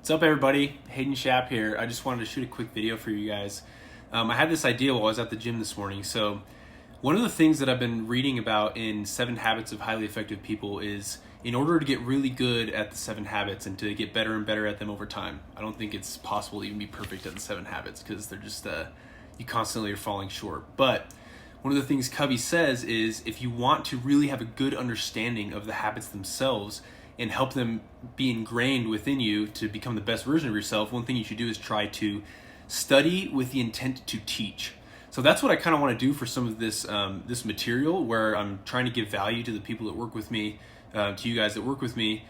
What's up, everybody? Hayden Schapp here. I just wanted to shoot a quick video for you guys. I had this idea while I was at the gym this morning. So one of the things that I've been reading about in 7 Habits of Highly Effective People is in order to get really good at the 7 habits and to get better and better at them over time. I don't think it's possible to even be perfect at the 7 habits because they're just, you constantly are falling short. But one of the things Covey says is if you want to really have a good understanding of the habits themselves and help them be ingrained within you to become the best version of yourself, one thing you should do is try to study with the intent to teach. So that's what I kind of want to do for some of this this material, where I'm trying to give value to the people that work with me, to you guys that work with me,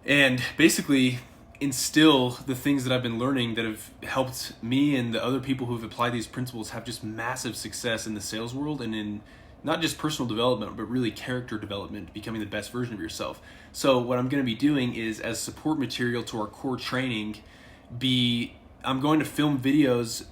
and basically instill the things that I've been learning that have helped me and the other people who have applied these principles have just massive success in the sales world and in not just personal development, but really character development, becoming the best version of yourself. So what I'm going to be doing is, as support material to our core training, I'm going to film videos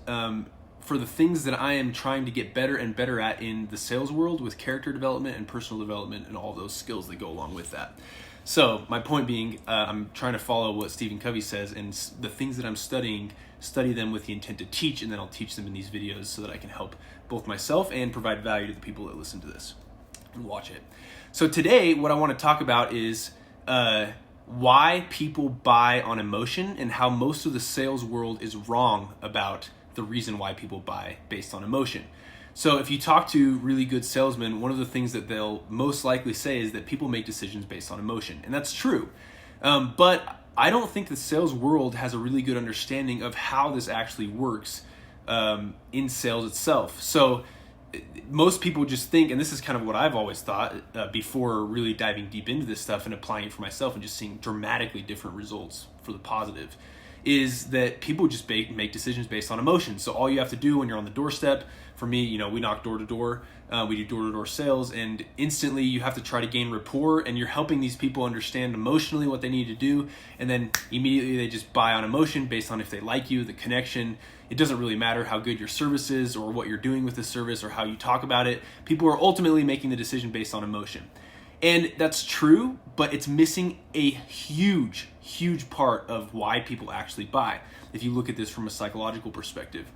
for the things that I am trying to get better and better at in the sales world with character development and personal development and all those skills that go along with that. So my point being, I'm trying to follow what Stephen Covey says, and the things that I'm studying, study them with the intent to teach, and then I'll teach them in these videos so that I can help both myself and provide value to the people that listen to this and watch it. So today, what I want to talk about is why people buy on emotion and how most of the sales world is wrong about the reason why people buy based on emotion. So if you talk to really good salesmen, one of the things that they'll most likely say is that people make decisions based on emotion. And that's true. But I don't think the sales world has a really good understanding of how this actually works in sales itself. So most people just think, and this is kind of what I've always thought before really diving deep into this stuff and applying it for myself and just seeing dramatically different results for the positive, is that people just make decisions based on emotion. So all you have to do when you're on the doorstep, for me, we knock door to door, we do door to door sales, and instantly you have to try to gain rapport, and you're helping these people understand emotionally what they need to do, and then immediately they just buy on emotion based on if they like you, the connection. It doesn't really matter how good your service is or what you're doing with the service or how you talk about it. People are ultimately making the decision based on emotion. And that's true, but it's missing a huge part of why people actually buy, if you look at this from a psychological perspective.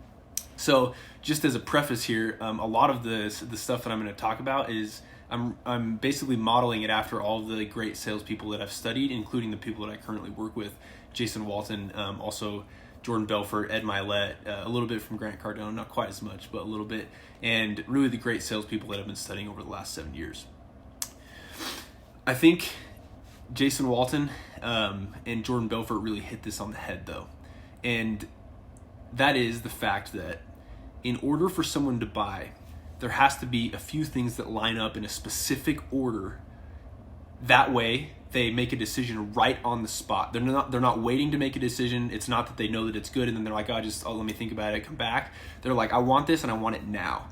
So just as a preface here, a lot of the stuff that I'm going to talk about is I'm basically modeling it after all of the great salespeople that I've studied, including the people that I currently work with, Jason Walton, also Jordan Belfort, Ed Milet, a little bit from Grant Cardone, not quite as much, but a little bit, and really the great salespeople that I've been studying over the last 7 years. I think Jason Walton and Jordan Belfort really hit this on the head, though, and that is the fact that in order for someone to buy, there has to be a few things that line up in a specific order. That way, they make a decision right on the spot. They're not waiting to make a decision. It's not that they know that it's good and then they're like, let me think about it, come back. They're like, I want this and I want it now.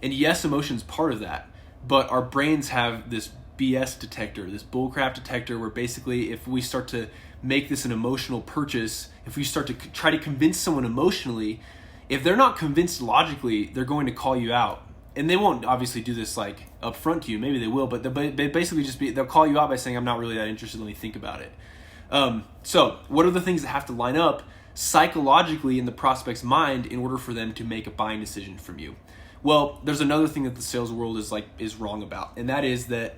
And yes, emotion's part of that, but our brains have this BS detector, this bullcrap detector, where basically if we start to make this an emotional purchase, if we start to try to convince someone emotionally, if they're not convinced logically, they're going to call you out. And they won't obviously do this like up front to you. Maybe they will, but they basically they'll call you out by saying, I'm not really that interested, let me think about it. So what are the things that have to line up psychologically in the prospect's mind in order for them to make a buying decision from you? Well, there's another thing that the sales world is wrong about, and that is that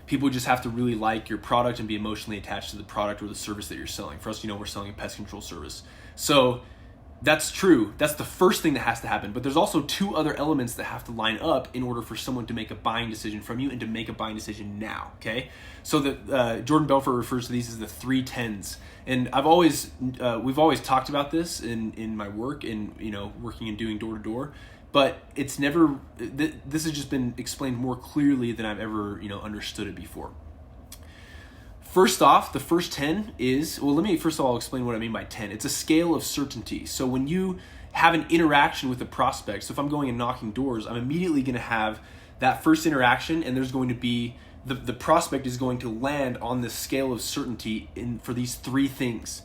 people just have to really like your product and be emotionally attached to the product or the service that you're selling. For us, we're selling a pest control service. So that's true. That's the first thing that has to happen. But there's also 2 other elements that have to line up in order for someone to make a buying decision from you and to make a buying decision now, okay? So that Jordan Belfort refers to these as the 3 10s. And we've always talked about this in my work in, working and doing door to door. But it's never, this has just been explained more clearly than I've ever, understood it before. First off, the first 10 is, let me first of all explain what I mean by 10. It's a scale of certainty. So when you have an interaction with a prospect, so if I'm going and knocking doors, I'm immediately going to have that first interaction, and there's going to be, the prospect is going to land on this scale of certainty for these 3 things.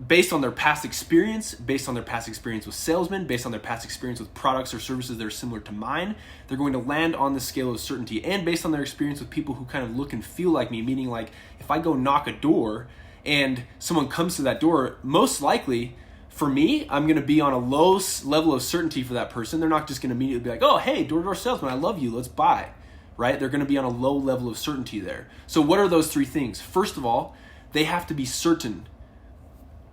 Based on their past experience with salesmen, based on their past experience with products or services that are similar to mine, they're going to land on the scale of certainty, and based on their experience with people who kind of look and feel like me, meaning like if I go knock a door and someone comes to that door, most likely, for me, I'm going to be on a low level of certainty for that person. They're not just going to immediately be like, oh, hey, door-to-door salesman, I love you, let's buy, right? They're going to be on a low level of certainty there. So what are those three things? First of all, they have to be certain,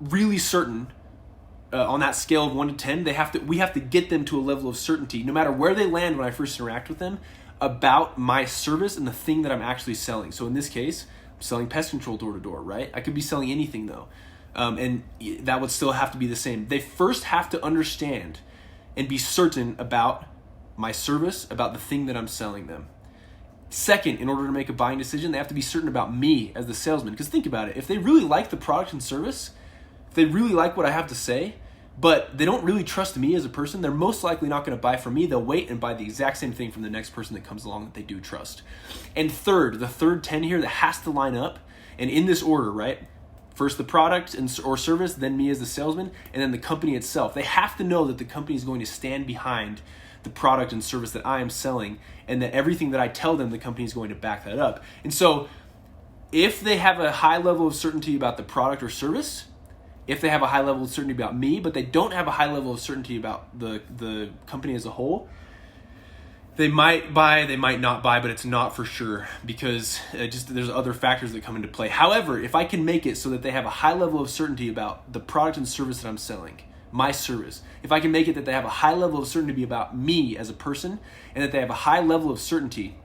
really certain, on that scale of 1 to 10, we have to get them to a level of certainty, no matter where they land when I first interact with them, about my service and the thing that I'm actually selling. So in this case, I'm selling pest control door-to-door, right? I could be selling anything though. And that would still have to be the same. They first have to understand and be certain about my service, about the thing that I'm selling them. Second, in order to make a buying decision, they have to be certain about me as the salesman. Because think about it, if they really like the product and service, if they really like what I have to say, but they don't really trust me as a person, they're most likely not going to buy from me. They'll wait and buy the exact same thing from the next person that comes along that they do trust. And third, the third 10 here that has to line up, and in this order, right? First the product or service, then me as the salesman, and then the company itself. They have to know that the company is going to stand behind the product and service that I am selling, and that everything that I tell them, the company is going to back that up. And so if they have a high level of certainty about the product or service, if they have a high level of certainty about me, but they don't have a high level of certainty about the company as a whole, they might buy, they might not buy, but it's not for sure because there's other factors that come into play. However, if I can make it so that they have a high level of certainty about the product and service that I'm selling, my service, if I can make it that they have a high level of certainty about me as a person, and that they have a high level of certainty,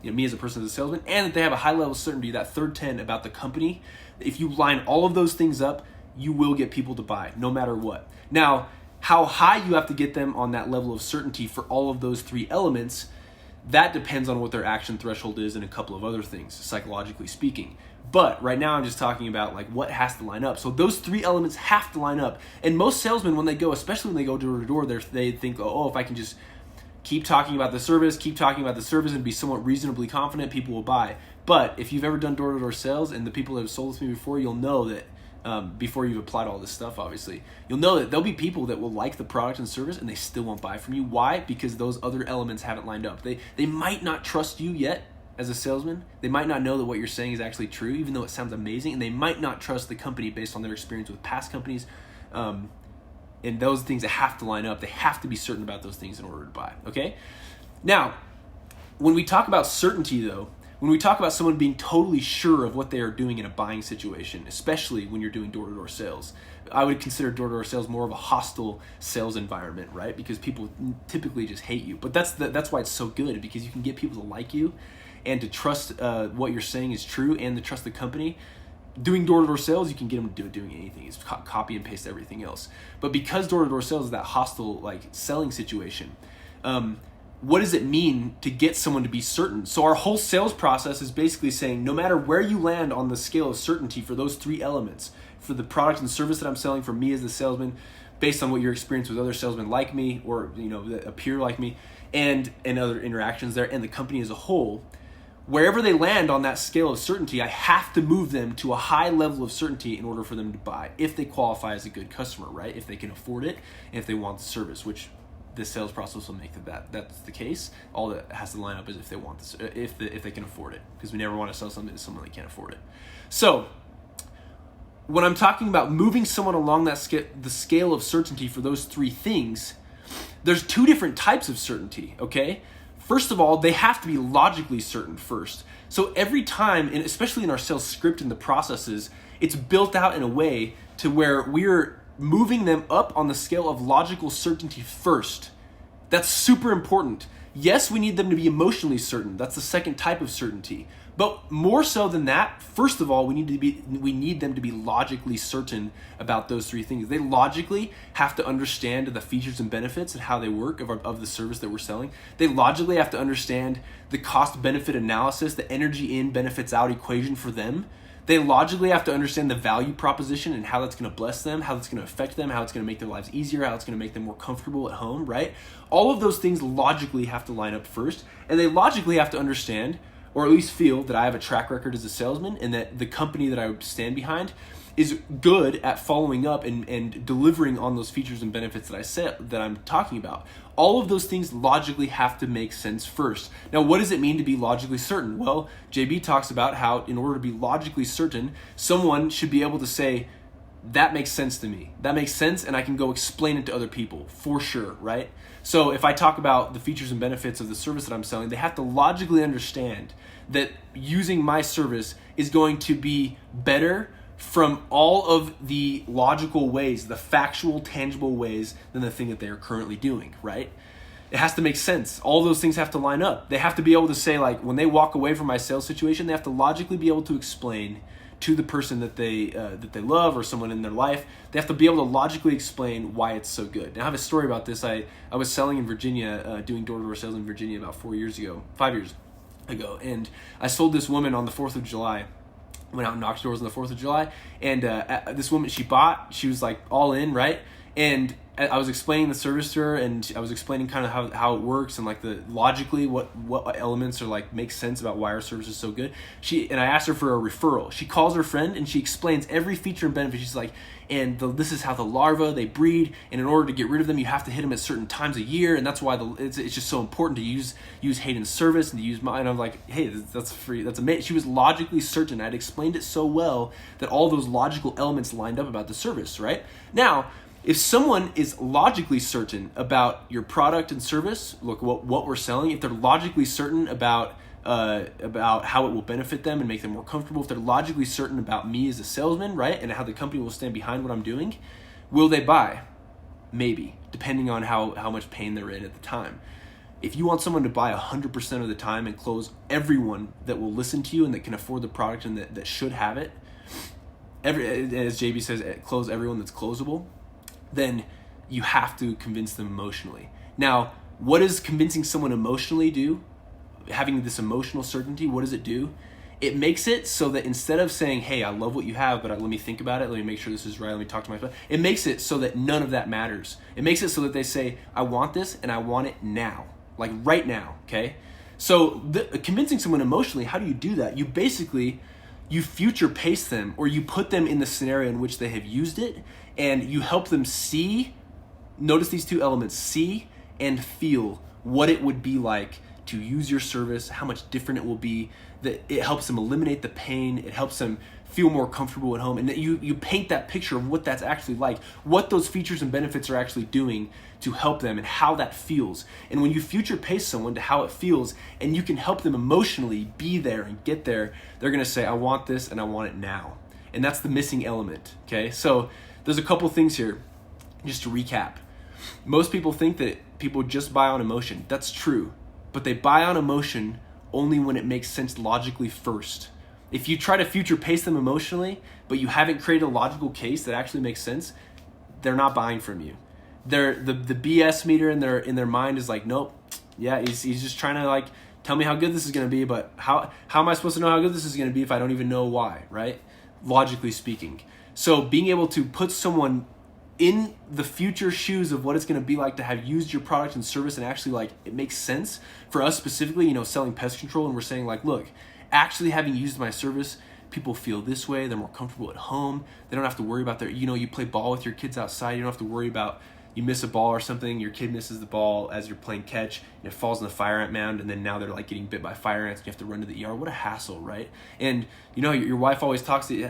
me as a person, as a salesman, and that they have a high level of certainty, that third 10 about the company, if you line all of those things up, you will get people to buy no matter what. Now, how high you have to get them on that level of certainty for all of those three elements, that depends on what their action threshold is and a couple of other things, psychologically speaking. But right now I'm just talking about like what has to line up. So those three elements have to line up. And most salesmen, when they go, especially when they go door to door, they think, oh, if I can just keep talking about the service, and be somewhat reasonably confident, people will buy. But if you've ever done door-to-door sales and the people that have sold with me before, you'll know that before you've applied all this stuff, obviously, you'll know that there'll be people that will like the product and service and they still won't buy from you. Why? Because those other elements haven't lined up. They might not trust you yet as a salesman. They might not know that what you're saying is actually true, even though it sounds amazing, and they might not trust the company based on their experience with past companies. And those things that have to line up, they have to be certain about those things in order to buy, okay? Now, when we talk about certainty though, when we talk about someone being totally sure of what they are doing in a buying situation, especially when you're doing door-to-door sales, I would consider door-to-door sales more of a hostile sales environment, right? Because people typically just hate you. But that's why it's so good, because you can get people to like you and to trust what you're saying is true and to trust the company. Doing door-to-door sales, you can get them to do doing anything. It's copy and paste everything else. But because door-to-door sales is that hostile like selling situation, what does it mean to get someone to be certain? So our whole sales process is basically saying no matter where you land on the scale of certainty for those three elements, for the product and service that I'm selling, for me as the salesman, based on what your experience with other salesmen like me or that appear like me, and other interactions there, and the company as a whole, wherever they land on that scale of certainty, I have to move them to a high level of certainty in order for them to buy, if they qualify as a good customer, right? If they can afford it, and if they want the service, which the sales process will make that's the case. All that has to line up is if they want this, if they can afford it, because we never want to sell something to someone that can't afford it. So when I'm talking about moving someone along the scale of certainty for those three things, there's two different types of certainty, okay? First of all, they have to be logically certain first. So every time, and especially in our sales script and the processes, it's built out in a way to where we're moving them up on the scale of logical certainty first. That's super important. Yes, we need them to be emotionally certain. That's the second type of certainty. But more so than that, first of all, we need them to be logically certain about those three things. They logically have to understand the features and benefits and how they work of the service that we're selling. They logically have to understand the cost-benefit analysis, the energy in, benefits out equation for them. They logically have to understand the value proposition and how that's going to bless them, how that's going to affect them, how it's going to make their lives easier, how it's going to make them more comfortable at home, right? All of those things logically have to line up first, and they logically have to understand, or at least feel, that I have a track record as a salesman and that the company that I would stand behind is good at following up and delivering on those features and benefits that I'm talking about. All of those things logically have to make sense first. Now, what does it mean to be logically certain? Well, JB talks about how in order to be logically certain, someone should be able to say, that makes sense to me. That makes sense, and I can go explain it to other people for sure, right? So if I talk about the features and benefits of the service that I'm selling, they have to logically understand that using my service is going to be better from all of the logical ways, the factual, tangible ways than the thing that they are currently doing, right? It has to make sense. All those things have to line up. They have to be able to say, like, when they walk away from my sales situation, they have to logically be able to explain to the person that they love or someone in their life. They have to be able to logically explain why it's so good. Now, I have a story about this. I was selling in Virginia, doing door-to-door sales in Virginia about 5 years ago, and I sold this woman on the 4th of July. Went out and knocked doors on the 4th of July, and this woman, she was like all in, right? And I was explaining the service to her, and I was explaining kind of how it works and like the logically what elements are like make sense about why our service is so good. And I asked her for a referral. She calls her friend and she explains every feature and benefit. She's like, this is how the larvae, they breed, and in order to get rid of them, you have to hit them at certain times a year, and that's why it's just so important to use Hayden's service and to use mine. I'm like, hey, that's free. That's amazing. She was logically certain. I'd explained it so well that all those logical elements lined up about the service, right? Now, if someone is logically certain about your product and service, look what we're selling, if they're logically certain about how it will benefit them and make them more comfortable, if they're logically certain about me as a salesman, right, and how the company will stand behind what I'm doing, will they buy? Maybe, depending on how much pain they're in at the time. If you want someone to buy 100% of the time and close everyone that will listen to you and that can afford the product and that should have it, as JB says, close everyone that's closable, then you have to convince them emotionally. Now, what does convincing someone emotionally do? Having this emotional certainty, what does it do? It makes it so that instead of saying, hey, I love what you have, but let me think about it, let me make sure this is right, let me talk to my friend, it makes it so that none of that matters. It makes it so that they say, I want this and I want it now, like right now, okay? So convincing someone emotionally, how do you do that? You future pace them, or you put them in the scenario in which they have used it, and you help them see, notice these two elements, see and feel what it would be like to use your service, how much different it will be, that it helps them eliminate the pain, it helps them feel more comfortable at home, and that you paint that picture of what that's actually like, what those features and benefits are actually doing to help them and how that feels. And when you future pace someone to how it feels and you can help them emotionally be there and get there, they're gonna say, I want this and I want it now. And that's the missing element, okay? So there's a couple things here, just to recap. Most people think that people just buy on emotion. That's true, but they buy on emotion only when it makes sense logically first. If you try to future pace them emotionally, but you haven't created a logical case that actually makes sense, they're not buying from you. The BS meter in their mind is like, nope, yeah, he's just trying to like tell me how good this is going to be, but how am I supposed to know how good this is going to be if I don't even know why, right? Logically speaking. So being able to put someone in the future shoes of what it's going to be like to have used your product and service and actually like it makes sense for us specifically, selling pest control, and we're saying like, look, actually having used my service, people feel this way, they're more comfortable at home, they don't have to worry about you play ball with your kids outside, you don't have to worry about you miss a ball or something, your kid misses the ball as you're playing catch, and it falls in the fire ant mound, and then now they're like getting bit by fire ants, and you have to run to the ER. What a hassle, right? And your wife always tells you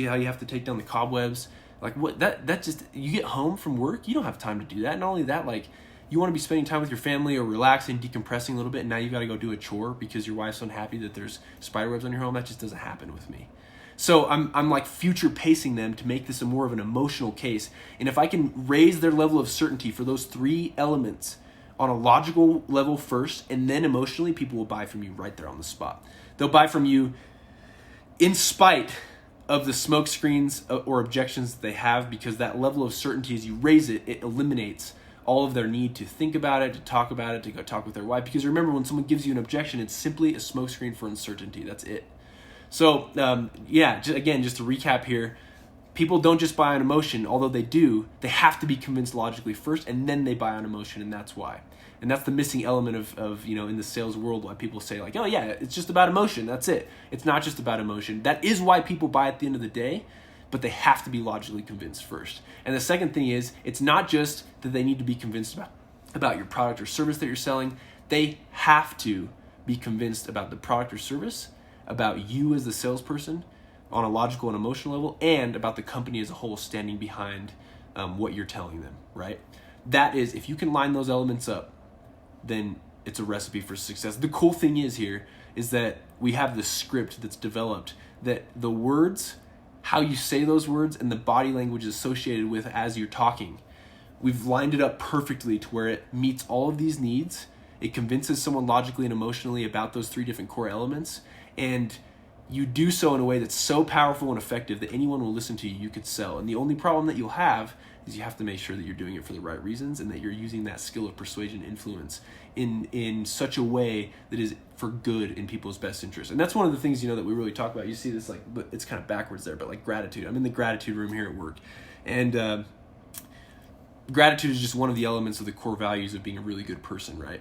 how you have to take down the cobwebs. Like what that just, you get home from work, you don't have time to do that. Not only that, like you want to be spending time with your family or relaxing, decompressing a little bit, and now you got to go do a chore because your wife's unhappy that there's spiderwebs on your home. That just doesn't happen with me. So I'm like future pacing them to make this more of an emotional case. And if I can raise their level of certainty for those three elements on a logical level first, and then emotionally, people will buy from you right there on the spot. They'll buy from you in spite of the smoke screens or objections that they have, because that level of certainty, as you raise it, it eliminates all of their need to think about it, to talk about it, to go talk with their wife. Because remember, when someone gives you an objection, it's simply a smokescreen for uncertainty. That's it. So just to recap here, people don't just buy on emotion, although they do. They have to be convinced logically first, and then they buy on emotion, and that's why. And that's the missing element of in the sales world, why people say like, oh yeah, it's just about emotion. That's it. It's not just about emotion. That is why people buy at the end of the day, but they have to be logically convinced first. And the second thing is, it's not just that they need to be convinced about your product or service that you're selling, they have to be convinced about the product or service, about you as the salesperson on a logical and emotional level, and about the company as a whole standing behind what you're telling them, right? That is, if you can line those elements up, then it's a recipe for success. The cool thing is here is that we have this script that's developed that the words, how you say those words, and the body language associated with as you're talking, we've lined it up perfectly to where it meets all of these needs. It convinces someone logically and emotionally about those 3 different core elements, and you do so in a way that's so powerful and effective that anyone will listen to you could sell. And the only problem that you'll have is you have to make sure that you're doing it for the right reasons and that you're using that skill of persuasion and influence in such a way that is for good in people's best interest. And that's one of the things, that we really talk about. You see this, but it's kind of backwards there, but like gratitude. I'm in the gratitude room here at work, and gratitude is just one of the elements of the core values of being a really good person, right?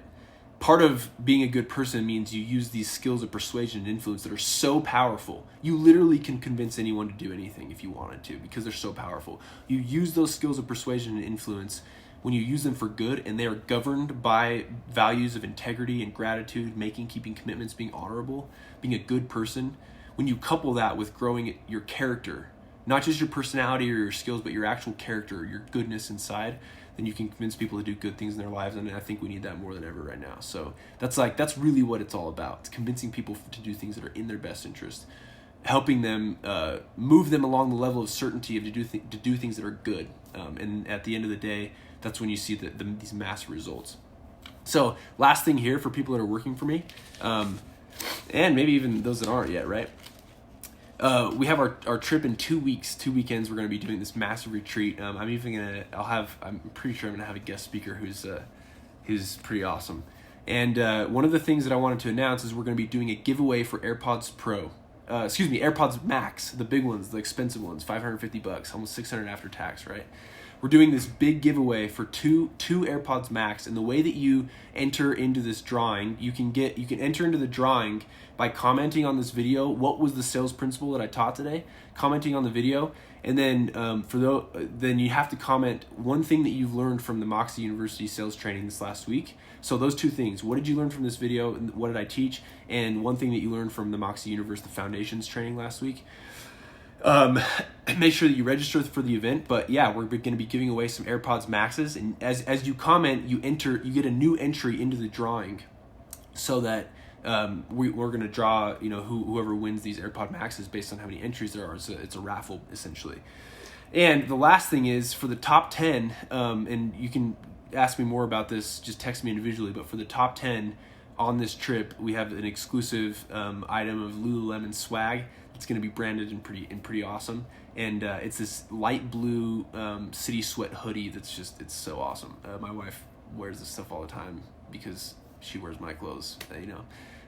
Part of being a good person means you use these skills of persuasion and influence that are so powerful. You literally can convince anyone to do anything if you wanted to, because they're so powerful. You use those skills of persuasion and influence when you use them for good, and they are governed by values of integrity and gratitude, keeping commitments, being honorable, being a good person. When you couple that with growing your character, not just your personality or your skills, but your actual character, your goodness inside, then you can convince people to do good things in their lives. And I think we need that more than ever right now. So that's really what it's all about. It's convincing people to do things that are in their best interest, helping them move them along the level of certainty of to do things that are good. And at the end of the day, that's when you see these massive results. So last thing here for people that are working for me, and maybe even those that aren't yet, right? We have our trip in 2 weeks, 2 weekends. We're going to be doing this massive retreat. I'm pretty sure I'm going to have a guest speaker who's pretty awesome. And one of the things that I wanted to announce is we're going to be doing a giveaway for AirPods AirPods Max, the big ones, the expensive ones, $550, almost $600 after tax, right? We're doing this big giveaway for two AirPods Max, and the way that you enter into this drawing, you can enter into the drawing by commenting on this video. What was the sales principle that I taught today? Commenting on the video, and then then you have to comment one thing that you've learned from the Moxie University sales training this last week. So those 2 things: what did you learn from this video? What did I teach? And one thing that you learned from the Moxie University Foundations training last week. Make sure that you register for the event. But yeah, we're going to be giving away some AirPods Maxes, and as you comment, you get a new entry into the drawing, so that we're going to draw whoever wins these AirPod Maxes based on how many entries there are. It's a raffle essentially. And the last thing is for the top 10, and you can ask me more about this, just text me individually, but for the top 10 on this trip, we have an exclusive item of Lululemon swag. It's going to be branded and pretty awesome, and it's this light blue City Sweat hoodie it's so awesome. My wife wears this stuff all the time because she wears my clothes,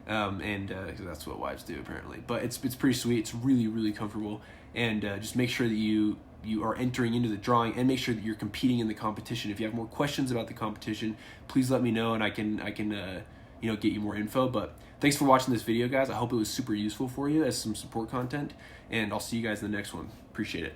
and that's what wives do apparently. But it's pretty sweet. It's really, really comfortable, and just make sure that you are entering into the drawing, and make sure that you're competing in the competition. If you have more questions about the competition, please let me know, and I can get you more info. But thanks for watching this video, guys. I hope it was super useful for you as some support content, and I'll see you guys in the next one. Appreciate it.